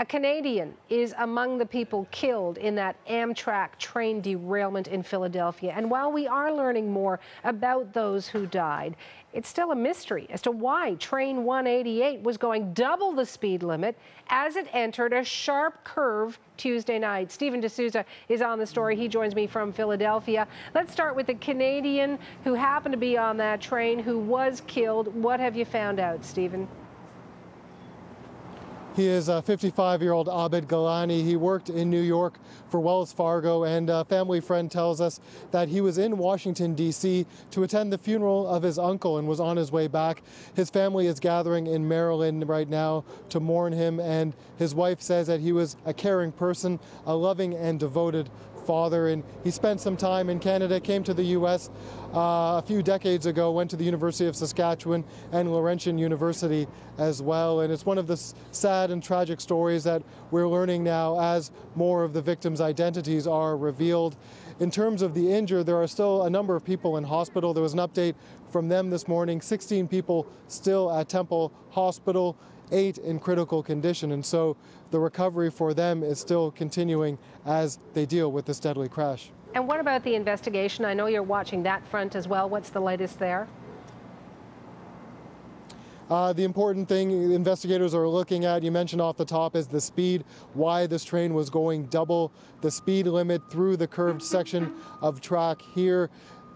A Canadian is among the people killed in that Amtrak train derailment in Philadelphia. And while we are learning more about those who died, it's still a mystery as to why train 188 was going double the speed limit as it entered a sharp curve Tuesday night. Stephen D'Souza is on the story. He joins me from Philadelphia. Let's start with the Canadian who happened to be on that train who was killed. What have you found out, Stephen? He is a 55-year-old Abid Gilani. He worked in New York for Wells Fargo, and a family friend tells us that he was in Washington, D.C. to attend the funeral of his uncle and was on his way back. His family is gathering in Maryland right now to mourn him, and his wife says that he was a caring person, a loving and devoted father, and he spent some time in Canada, came to the U.S. A few decades ago, went to the University of Saskatchewan and Laurentian University as well. And it's one of the sad and tragic stories that we're learning now as more of the victims' identities are revealed. In terms of the injured, there are still a number of people in hospital. There was an update from them this morning, 16 people still at Temple Hospital, 8 in critical condition, and so the recovery for them is still continuing as they deal with this deadly crash. And what about the investigation? I know you're watching that front as well. What's the latest there? The important thing investigators are looking at, you mentioned off the top, is the speed, why this train was going double the speed limit through the curved section of track here.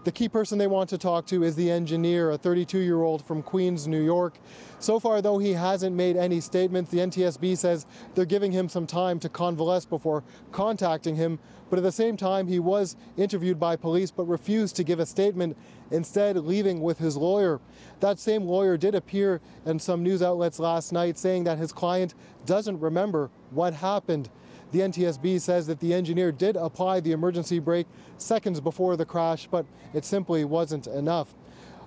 The key person they want to talk to is the engineer, a 32-year-old from Queens, New York. So far, though, he hasn't made any statements. The NTSB says they're giving him some time to convalesce before contacting him. But at the same time, he was interviewed by police but refused to give a statement, instead leaving with his lawyer. That same lawyer did appear in some news outlets last night saying that his client doesn't remember what happened. The NTSB says that the engineer did apply the emergency brake seconds before the crash, but it simply wasn't enough.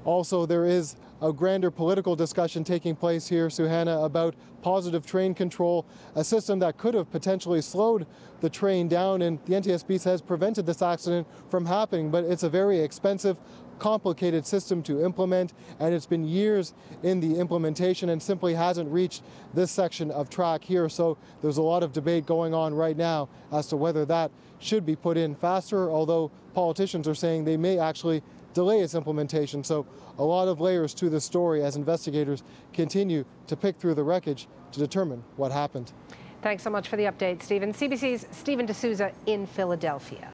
Also, there is a grander political discussion taking place here, Suhana, about positive train control, a system that could have potentially slowed the train down, and the NTSB says prevented this accident from happening, but it's a very expensive, complicated system to implement, and it's been years in the implementation and simply hasn't reached this section of track here. So there's a lot of debate going on right now as to whether that should be put in faster, although politicians are saying they may actually delay its implementation. So a lot of layers to the story as investigators continue to pick through the wreckage to determine what happened. Thanks so much for the update, Stephen. CBC's Stephen D'Souza in Philadelphia.